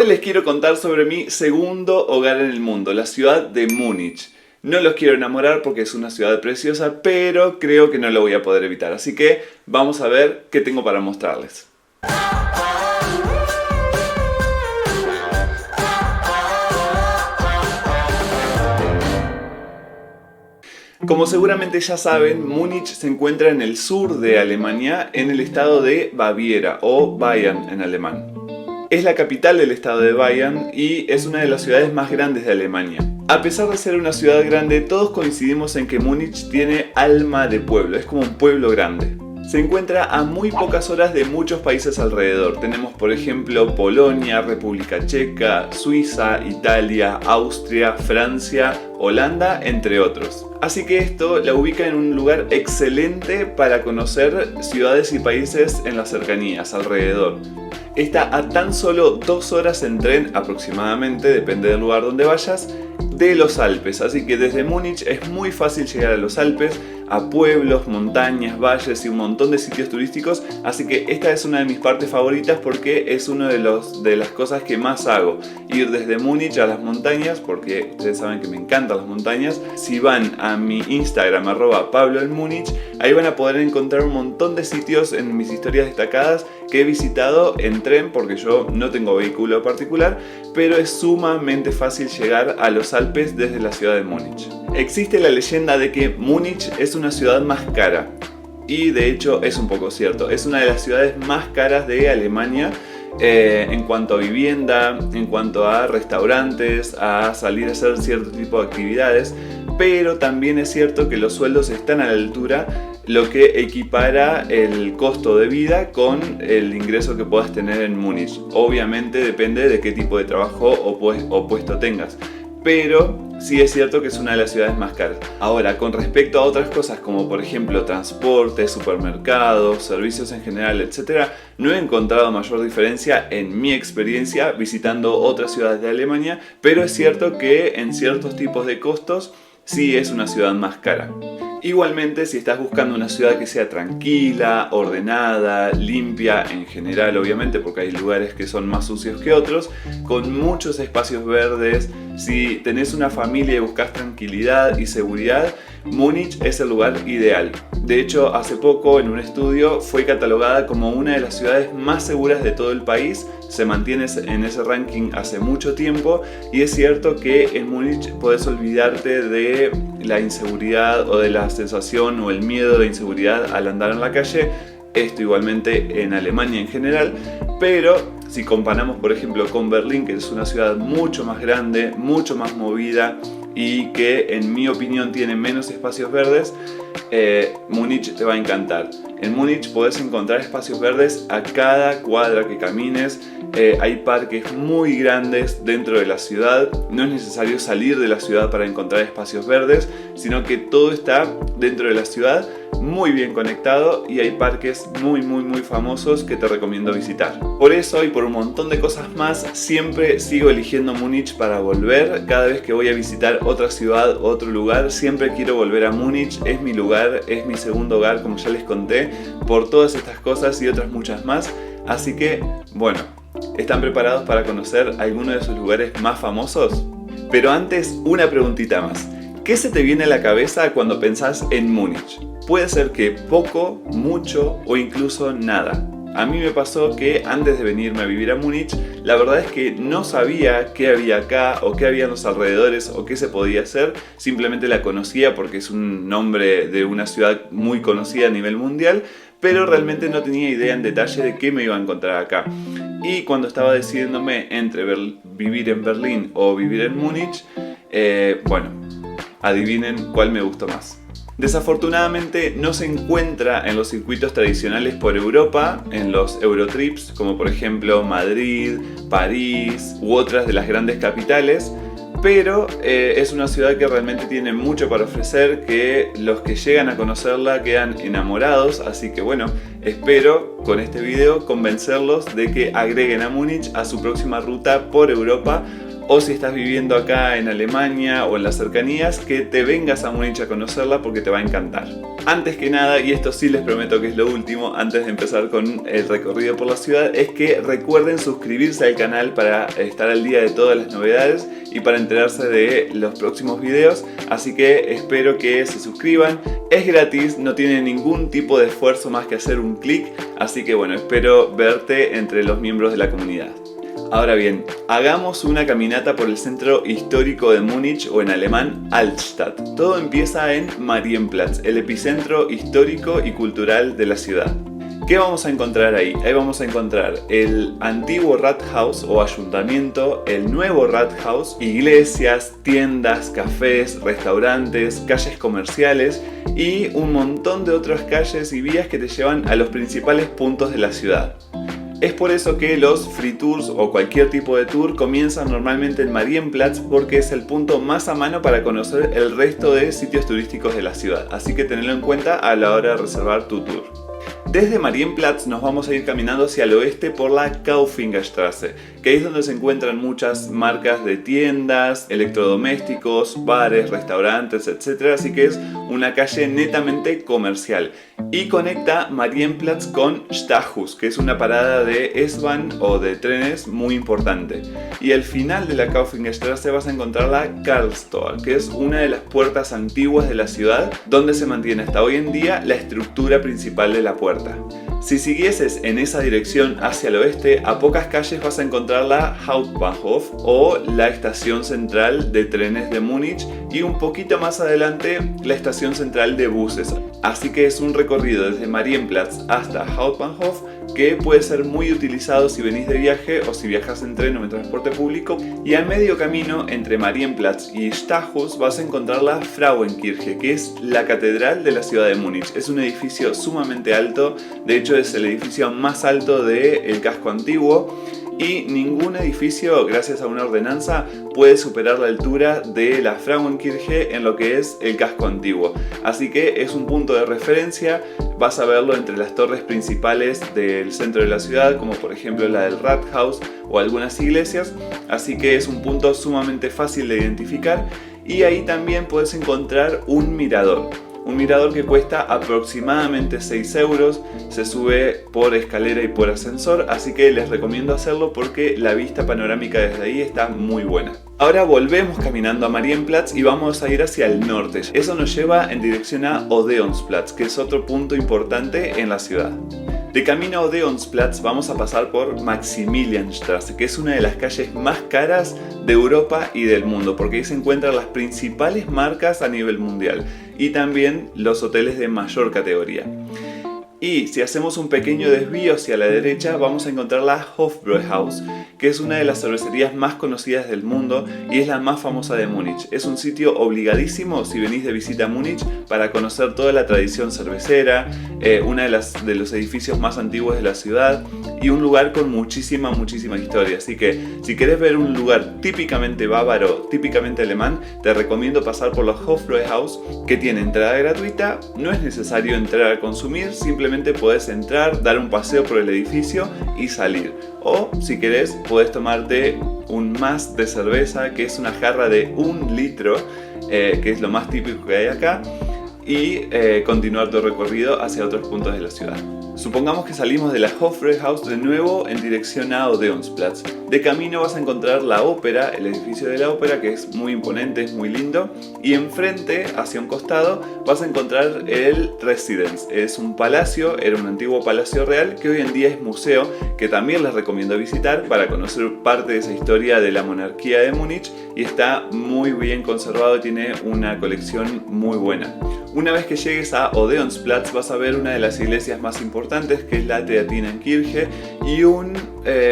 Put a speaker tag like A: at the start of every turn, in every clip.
A: Hoy les quiero contar sobre mi segundo hogar en el mundo, la ciudad de Múnich. No los quiero enamorar porque es una ciudad preciosa, pero creo que no lo voy a poder evitar. Así que vamos a ver qué tengo para mostrarles. Como seguramente ya saben, Múnich se encuentra en el sur de Alemania, en el estado de Baviera o Bayern en alemán. Es la capital del estado de Bayern y es una de las ciudades más grandes de Alemania. A pesar de ser una ciudad grande, todos coincidimos en que Múnich tiene alma de pueblo, es como un pueblo grande. Se encuentra a muy pocas horas de muchos países alrededor. Tenemos por ejemplo Polonia, República Checa, Suiza, Italia, Austria, Francia, Holanda, entre otros. Así que esto la ubica en un lugar excelente para conocer ciudades y países en las cercanías, alrededor. Está a tan solo 2 horas en tren aproximadamente, depende del lugar donde vayas, de los Alpes. Así que desde Múnich es muy fácil llegar a los Alpes, a pueblos, montañas, valles y un montón de sitios turísticos. Así que esta es una de mis partes favoritas porque es una de las cosas que más hago. Ir desde Múnich a las montañas, porque ustedes saben que me encantan las montañas. Si van a mi Instagram, @PabloEnMúnich, ahí van a poder encontrar un montón de sitios en mis historias destacadas que he visitado en tren, porque yo no tengo vehículo particular, pero es sumamente fácil llegar a los Alpes desde la ciudad de Múnich. Existe la leyenda de que Múnich es una ciudad más cara, y de hecho es un poco cierto. Es una de las ciudades más caras de Alemania en cuanto a vivienda, en cuanto a restaurantes, a salir a hacer cierto tipo de actividades, pero también es cierto que los sueldos están a la altura, lo que equipara el costo de vida con el ingreso que puedas tener en Múnich. Obviamente depende de qué tipo de trabajo o puesto tengas, pero sí es cierto que es una de las ciudades más caras. Ahora, con respecto a otras cosas como por ejemplo transporte, supermercados, servicios en general, etc., no he encontrado mayor diferencia en mi experiencia visitando otras ciudades de Alemania, pero es cierto que en ciertos tipos de costos sí es una ciudad más cara. Igualmente, si estás buscando una ciudad que sea tranquila, ordenada, limpia en general, obviamente, porque hay lugares que son más sucios que otros, con muchos espacios verdes, si tenés una familia y buscas tranquilidad y seguridad, Múnich es el lugar ideal. De hecho, hace poco en un estudio fue catalogada como una de las ciudades más seguras de todo el país. Se mantiene en ese ranking hace mucho tiempo y es cierto que en Múnich puedes olvidarte de la inseguridad o de la sensación o el miedo de inseguridad al andar en la calle. Esto igualmente en Alemania en general, pero si comparamos por ejemplo con Berlín, que es una ciudad mucho más grande, mucho más movida y que en mi opinión tiene menos espacios verdes, Múnich te va a encantar. En Múnich podés encontrar espacios verdes a cada cuadra que camines. Hay parques muy grandes dentro de la ciudad. No es necesario salir de la ciudad para encontrar espacios verdes, sino que todo está dentro de la ciudad, muy bien conectado, y hay parques muy famosos que te recomiendo visitar. Por eso y por un montón de cosas más, siempre sigo eligiendo Múnich para volver. Cada vez que voy a visitar otra ciudad, otro lugar, siempre quiero volver a Múnich. Es mi lugar, es mi segundo hogar, como ya les conté, por todas estas cosas y otras muchas más. Así que, bueno, ¿están preparados para conocer alguno de sus lugares más famosos? Pero antes, una preguntita más. ¿Qué se te viene a la cabeza cuando pensás en Múnich? Puede ser que poco, mucho o incluso nada. A mí me pasó que antes de venirme a vivir a Múnich, la verdad es que no sabía qué había acá o qué había en los alrededores o qué se podía hacer. Simplemente la conocía porque es un nombre de una ciudad muy conocida a nivel mundial, pero realmente no tenía idea en detalle de qué me iba a encontrar acá. Y cuando estaba decidiéndome entre vivir en Berlín o vivir en Múnich, bueno, adivinen cuál me gustó más. Desafortunadamente no se encuentra en los circuitos tradicionales por Europa, en los Eurotrips, como por ejemplo Madrid, París u otras de las grandes capitales, pero es una ciudad que realmente tiene mucho para ofrecer, que los que llegan a conocerla quedan enamorados. Así que bueno, espero con este video convencerlos de que agreguen a Múnich a su próxima ruta por Europa, o si estás viviendo acá en Alemania o en las cercanías, que te vengas a Múnich a conocerla porque te va a encantar. Antes que nada, y esto sí les prometo que es lo último, antes de empezar con el recorrido por la ciudad, es que recuerden suscribirse al canal para estar al día de todas las novedades y para enterarse de los próximos videos, así que espero que se suscriban. Es gratis, no tiene ningún tipo de esfuerzo más que hacer un clic, así que bueno, espero verte entre los miembros de la comunidad. Ahora bien, hagamos una caminata por el centro histórico de Múnich, o en alemán Altstadt. Todo empieza en Marienplatz, el epicentro histórico y cultural de la ciudad. ¿Qué vamos a encontrar ahí? Ahí vamos a encontrar el antiguo Rathaus o ayuntamiento, el nuevo Rathaus, iglesias, tiendas, cafés, restaurantes, calles comerciales y un montón de otras calles y vías que te llevan a los principales puntos de la ciudad. Es por eso que los free tours o cualquier tipo de tour comienzan normalmente en Marienplatz, porque es el punto más a mano para conocer el resto de sitios turísticos de la ciudad, así que tenedlo en cuenta a la hora de reservar tu tour. Desde Marienplatz nos vamos a ir caminando hacia el oeste por la Kaufingerstraße, que ahí es donde se encuentran muchas marcas de tiendas, electrodomésticos, bares, restaurantes, etc. Así que es una calle netamente comercial. Y conecta Marienplatz con Stachus, que es una parada de S-Bahn o de trenes muy importante. Y al final de la Kaufingerstraße vas a encontrar la Karlstor, que es una de las puertas antiguas de la ciudad, donde se mantiene hasta hoy en día la estructura principal de la puerta. Si siguieses en esa dirección hacia el oeste, a pocas calles vas a encontrar la Hauptbahnhof o la estación central de trenes de Múnich, y un poquito más adelante la estación central de buses. Así que es un recorrido desde Marienplatz hasta Hauptbahnhof que puede ser muy utilizado si venís de viaje o si viajas en tren o en transporte público. Y a medio camino entre Marienplatz y Stachus vas a encontrar la Frauenkirche, que es la catedral de la ciudad de Múnich. Es un edificio sumamente alto, de hecho es el edificio más alto del casco antiguo, y ningún edificio, gracias a una ordenanza, puede superar la altura de la Frauenkirche en lo que es el casco antiguo. Así que es un punto de referencia, vas a verlo entre las torres principales del centro de la ciudad, como por ejemplo la del Rathaus o algunas iglesias, así que es un punto sumamente fácil de identificar. Y ahí también puedes encontrar un mirador. Un mirador que cuesta aproximadamente 6 euros, se sube por escalera y por ascensor, así que les recomiendo hacerlo porque la vista panorámica desde ahí está muy buena. Ahora volvemos caminando a Marienplatz y vamos a ir hacia el norte. Eso nos lleva en dirección a Odeonsplatz, que es otro punto importante en la ciudad. De camino a Odeonsplatz vamos a pasar por Maximilianstraße, que es una de las calles más caras de Europa y del mundo, porque ahí se encuentran las principales marcas a nivel mundial y también los hoteles de mayor categoría. Y si hacemos un pequeño desvío hacia la derecha, vamos a encontrar la Hofbräuhaus, que es una de las cervecerías más conocidas del mundo y es la más famosa de Múnich. Es un sitio obligadísimo si venís de visita a Múnich para conocer toda la tradición cervecera, uno de los edificios más antiguos de la ciudad y un lugar con muchísima historia. Así que si querés ver un lugar típicamente bávaro, típicamente alemán, te recomiendo pasar por la Hofbräuhaus, que tiene entrada gratuita. No es necesario entrar a consumir, simplemente podés entrar, dar un paseo por el edificio y salir. O si querés, podés tomarte un Maß de cerveza, que es una jarra de 1 litro, que es lo más típico que hay acá, y continuar tu recorrido hacia otros puntos de la ciudad. Supongamos que salimos de la Hofbräuhaus de nuevo en dirección a Odeonsplatz. De camino vas a encontrar la ópera, el edificio de la ópera, que es muy imponente, es muy lindo. Y enfrente, hacia un costado, vas a encontrar el Residence. Es un palacio, era un antiguo palacio real que hoy en día es museo, que también les recomiendo visitar para conocer parte de esa historia de la monarquía de Múnich. Y está muy bien conservado, tiene una colección muy buena. Una vez que llegues a Odeonsplatz vas a ver una de las iglesias más importantes, que es la Theatinenkirche, y un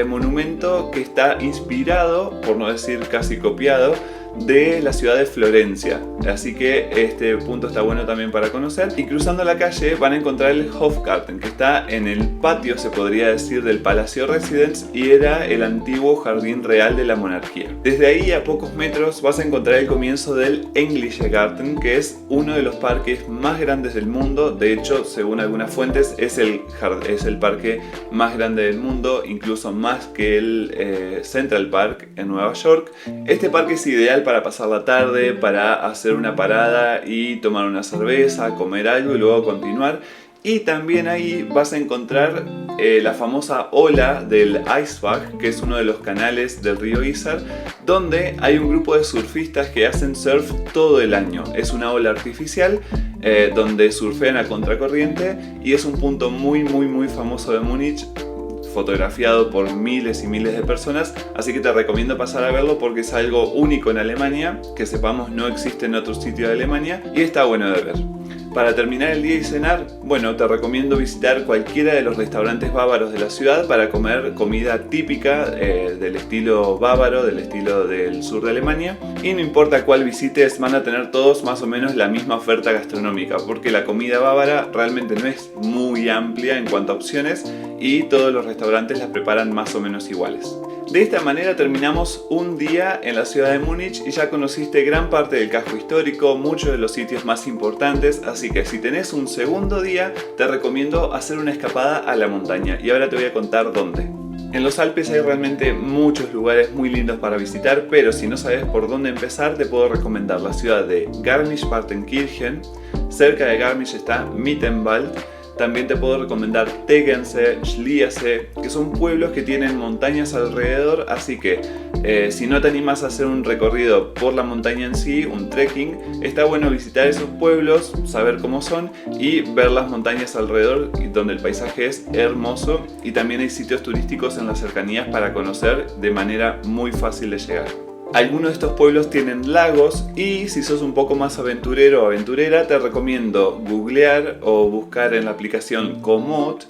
A: monumento que está inspirado, por no decir casi copiado, de la ciudad de Florencia, así que este punto está bueno también para conocer. Y cruzando la calle van a encontrar el Hofgarten, que está en el patio, se podría decir, del Palacio Residence y era el antiguo jardín real de la monarquía. Desde ahí a pocos metros vas a encontrar el comienzo del Englische Garten, que es uno de los parques más grandes del mundo. De hecho, según algunas fuentes, es el parque más grande del mundo, incluso más que el Central Park en Nueva York. Este parque es ideal para pasar la tarde, para hacer una parada y tomar una cerveza, comer algo y luego continuar. Y también ahí vas a encontrar la famosa ola del Eisbach, que es uno de los canales del río Isar, donde hay un grupo de surfistas que hacen surf todo el año. Es una ola artificial donde surfean a contracorriente y es un punto muy famoso de Múnich, fotografiado por miles y miles de personas, así que te recomiendo pasar a verlo porque es algo único en Alemania, que sepamos no existe en otro sitio de Alemania y está bueno de ver. Para terminar el día y cenar, bueno, te recomiendo visitar cualquiera de los restaurantes bávaros de la ciudad para comer comida típica del estilo bávaro, del estilo del sur de Alemania. Y no importa cuál visites, van a tener todos más o menos la misma oferta gastronómica, porque la comida bávara realmente no es muy amplia en cuanto a opciones y todos los restaurantes las preparan más o menos iguales. De esta manera terminamos un día en la ciudad de Múnich y ya conociste gran parte del casco histórico, muchos de los sitios más importantes, así que si tenés un segundo día te recomiendo hacer una escapada a la montaña y ahora te voy a contar dónde. En los Alpes hay realmente muchos lugares muy lindos para visitar, pero si no sabes por dónde empezar te puedo recomendar la ciudad de Garmisch-Partenkirchen. Cerca de Garmisch está Mittenwald. También te puedo recomendar Tegernsee, Schliersee, que son pueblos que tienen montañas alrededor, así que si no te animas a hacer un recorrido por la montaña en sí, un trekking, está bueno visitar esos pueblos, saber cómo son y ver las montañas alrededor, donde el paisaje es hermoso y también hay sitios turísticos en las cercanías para conocer de manera muy fácil de llegar. Algunos de estos pueblos tienen lagos y si sos un poco más aventurero o aventurera te recomiendo googlear o buscar en la aplicación Komoot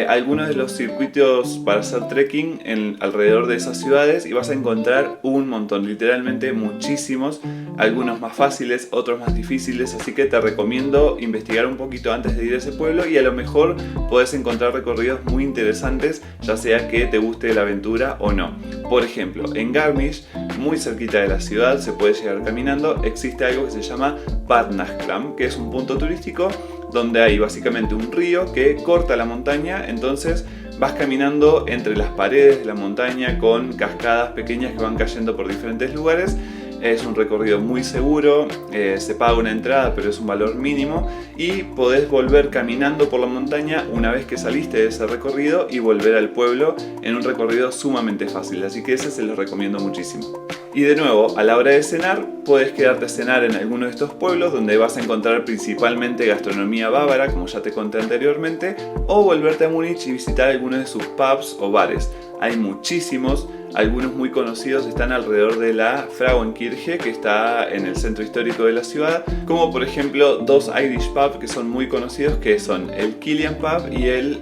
A: algunos de los circuitos para hacer trekking alrededor de esas ciudades y vas a encontrar un montón, literalmente muchísimos, algunos más fáciles, otros más difíciles, así que te recomiendo investigar un poquito antes de ir a ese pueblo y a lo mejor podés encontrar recorridos muy interesantes, ya sea que te guste la aventura o no. Por ejemplo, en Garmisch, muy cerquita de la ciudad, se puede llegar caminando, existe algo que se llama Badnachklamm, que es un punto turístico donde hay básicamente un río que corta la montaña, entonces vas caminando entre las paredes de la montaña con cascadas pequeñas que van cayendo por diferentes lugares. Es un recorrido muy seguro, se paga una entrada pero es un valor mínimo y podés volver caminando por la montaña una vez que saliste de ese recorrido y volver al pueblo en un recorrido sumamente fácil, así que ese se los recomiendo muchísimo. Y de nuevo, a la hora de cenar, puedes quedarte a cenar en alguno de estos pueblos donde vas a encontrar principalmente gastronomía bávara, como ya te conté anteriormente, o volverte a Múnich y visitar algunos de sus pubs o bares. Hay muchísimos, algunos muy conocidos están alrededor de la Frauenkirche, que está en el centro histórico de la ciudad, como por ejemplo dos Irish pubs que son muy conocidos, que son el Killian Pub y el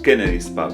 A: Kennedy's Pub.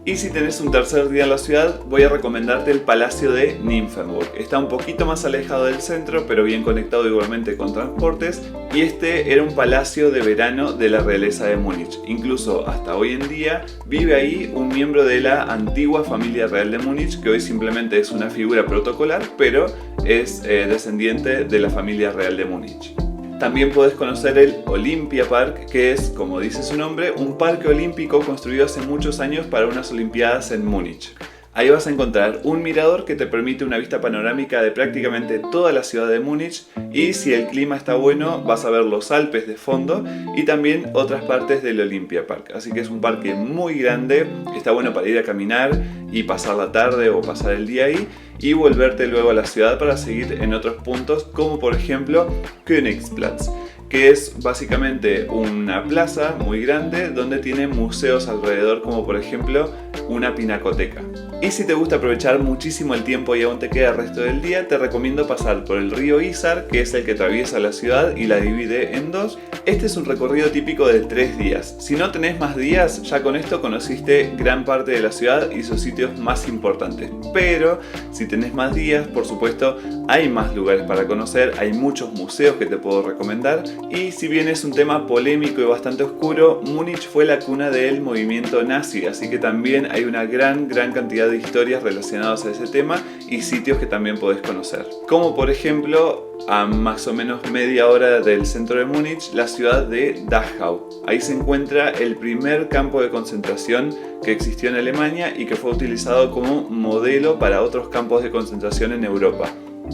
A: Y si tenés un tercer día en la ciudad, voy a recomendarte el Palacio de Nymphenburg. Está un poquito más alejado del centro, pero bien conectado igualmente con transportes. Y este era un palacio de verano de la realeza de Múnich. Incluso hasta hoy en día vive ahí un miembro de la antigua familia real de Múnich, que hoy simplemente es una figura protocolar, pero es descendiente de la familia real de Múnich. También podés conocer el Olympia Park, que es, como dice su nombre, un parque olímpico construido hace muchos años para unas olimpiadas en Múnich. Ahí vas a encontrar un mirador que te permite una vista panorámica de prácticamente toda la ciudad de Múnich y si el clima está bueno vas a ver los Alpes de fondo y también otras partes del Olympia Park. Así que es un parque muy grande, está bueno para ir a caminar y pasar la tarde o pasar el día ahí y volverte luego a la ciudad para seguir en otros puntos como por ejemplo Königsplatz, que es básicamente una plaza muy grande donde tiene museos alrededor como por ejemplo una pinacoteca. Y si te gusta aprovechar muchísimo el tiempo y aún te queda el resto del día, te recomiendo pasar por el río Isar, que es el que atraviesa la ciudad y la divide en dos. Este es un recorrido típico de 3 días. Si no tenés más días, ya con esto conociste gran parte de la ciudad y sus sitios más importantes. Pero si tenés más días, por supuesto, hay más lugares para conocer, hay muchos museos que te puedo recomendar. Y si bien es un tema polémico y bastante oscuro, Múnich fue la cuna del movimiento nazi, así que también hay una gran cantidad de historias relacionadas a ese tema y sitios que también podés conocer. Como por ejemplo, a más o menos media hora del centro de Múnich, la ciudad de Dachau. Ahí se encuentra el primer campo de concentración que existió en Alemania y que fue utilizado como modelo para otros campos de concentración en Europa.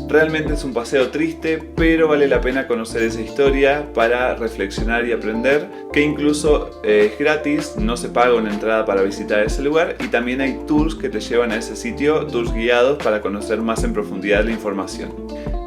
A: Realmente es un paseo triste, pero vale la pena conocer esa historia para reflexionar y aprender, que incluso es gratis, no se paga una entrada para visitar ese lugar y también hay tours que te llevan a ese sitio, tours guiados para conocer más en profundidad la información.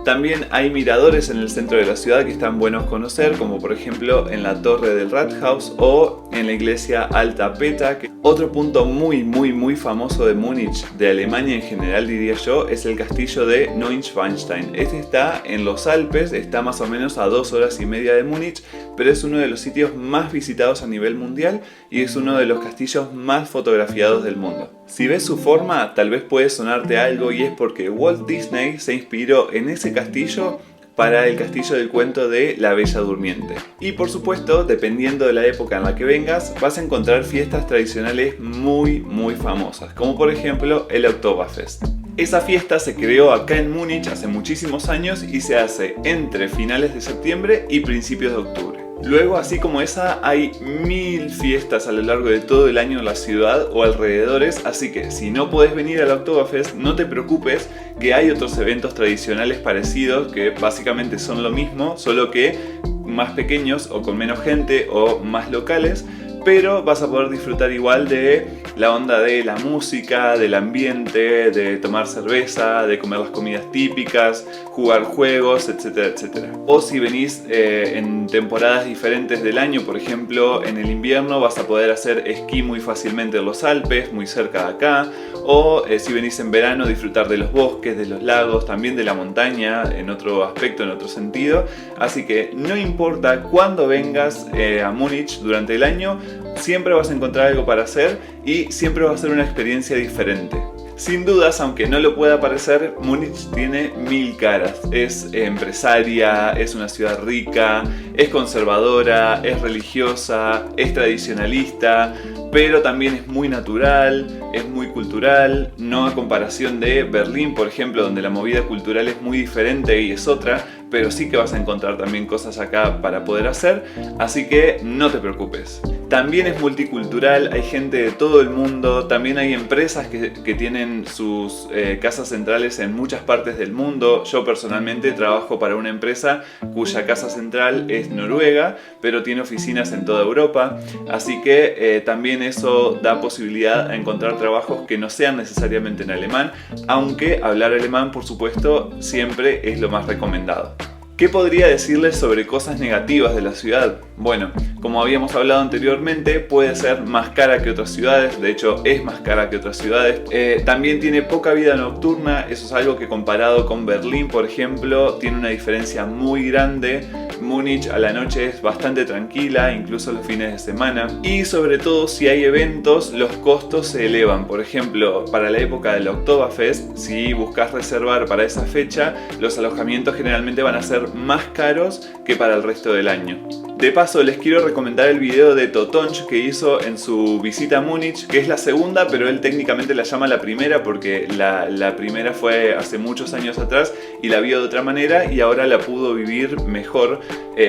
A: También hay miradores en el centro de la ciudad que están buenos conocer, como por ejemplo en la torre del Rathaus o en la iglesia Alta Peta. Otro punto muy famoso de Múnich, de Alemania en general diría yo, es el castillo de Neuschwanstein. Este está en los Alpes, está más o menos a 2 horas y media de Múnich, pero es uno de los sitios más visitados a nivel mundial y es uno de los castillos más fotografiados del mundo. Si ves su forma, tal vez puede sonarte algo y es porque Walt Disney se inspiró en ese castillo para el castillo del cuento de La Bella Durmiente. Y por supuesto, dependiendo de la época en la que vengas, vas a encontrar fiestas tradicionales muy famosas, como por ejemplo el Oktoberfest. Esa fiesta se creó acá en Múnich hace muchísimos años y se hace entre finales de septiembre y principios de octubre. Luego, así como esa, hay 1000 fiestas a lo largo de todo el año en la ciudad o alrededores, así que si no podés venir al Oktoberfest, no te preocupes, que hay otros eventos tradicionales parecidos que básicamente son lo mismo, solo que más pequeños o con menos gente o más locales, pero vas a poder disfrutar igual de la onda de la música, del ambiente, de tomar cerveza, de comer las comidas típicas, jugar juegos, etcétera. O si venís en temporadas diferentes del año, por ejemplo, en el invierno vas a poder hacer esquí muy fácilmente en los Alpes, muy cerca de acá. O si venís en verano, disfrutar de los bosques, de los lagos, también de la montaña, en otro aspecto, en otro sentido. Así que no importa cuándo vengas a Múnich durante el año, siempre vas a encontrar algo para hacer y siempre va a ser una experiencia diferente. Sin dudas, aunque no lo pueda parecer, Múnich tiene 1000 caras. Es empresaria, es una ciudad rica, es conservadora, es religiosa, es tradicionalista, pero también es muy natural, es muy cultural, no a comparación de Berlín, por ejemplo, donde la movida cultural es muy diferente y es otra, pero sí que vas a encontrar también cosas acá para poder hacer, así que no te preocupes. También es multicultural, hay gente de todo el mundo, también hay empresas que tienen sus casas centrales en muchas partes del mundo. Yo personalmente trabajo para una empresa cuya casa central es Noruega, pero tiene oficinas en toda Europa, así que también eso da posibilidad a encontrar trabajos que no sean necesariamente en alemán, aunque hablar alemán, por supuesto, siempre es lo más recomendado. ¿Qué podría decirles sobre cosas negativas de la ciudad? Bueno, como habíamos hablado anteriormente, puede ser más cara que otras ciudades, de hecho es más cara que otras ciudades. También tiene poca vida nocturna, eso es algo que comparado con Berlín, por ejemplo, tiene una diferencia muy grande. Múnich a la noche es bastante tranquila, incluso los fines de semana. Y sobre todo si hay eventos, los costos se elevan. Por ejemplo, para la época del Oktoberfest, si buscas reservar para esa fecha, los alojamientos generalmente van a ser más caros que para el resto del año. De paso, les quiero recomendar el video de Totonsch que hizo en su visita a Múnich, que es la segunda, pero él técnicamente la llama la primera porque la primera fue hace muchos años atrás y la vio de otra manera y ahora la pudo vivir mejor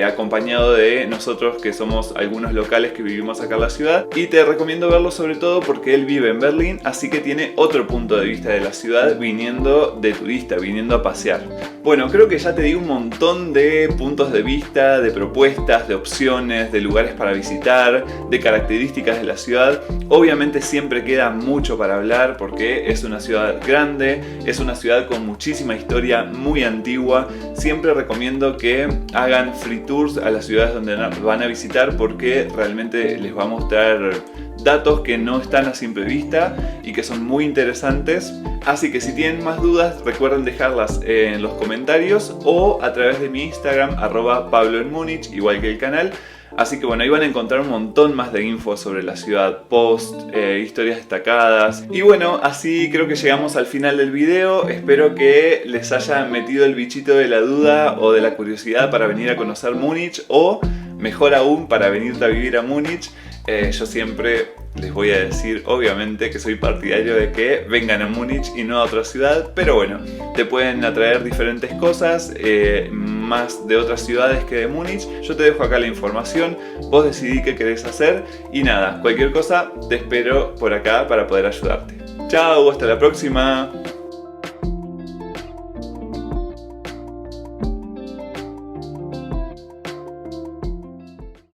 A: acompañado de nosotros que somos algunos locales que vivimos acá en la ciudad. Y te recomiendo verlo sobre todo porque él vive en Berlín, así que tiene otro punto de vista de la ciudad viniendo de turista, viniendo a pasear. Bueno, creo que ya te di un montón de puntos de vista, de propuestas, de opciones, de lugares para visitar, de características de la ciudad. Obviamente siempre queda mucho para hablar porque es una ciudad grande, es una ciudad con muchísima historia, muy antigua. Siempre recomiendo que hagan free tours a las ciudades donde van a visitar porque realmente les va a mostrar datos que no están a simple vista y que son muy interesantes. Así que si tienen más dudas, recuerden dejarlas en los comentarios o a través de mi Instagram, @PabloEnMúnich, igual que el canal. Así que bueno, ahí van a encontrar un montón más de info sobre la ciudad, post, historias destacadas. Y bueno, así creo que llegamos al final del video. Espero que les haya metido el bichito de la duda o de la curiosidad para venir a conocer Múnich, o mejor aún, para venirte a vivir a Múnich. Yo siempre les voy a decir, obviamente, que soy partidario de que vengan a Múnich y no a otra ciudad, pero bueno, te pueden atraer diferentes cosas, más de otras ciudades que de Múnich. Yo te dejo acá la información, vos decidí qué querés hacer y nada, cualquier cosa te espero por acá para poder ayudarte. Chao, hasta la próxima.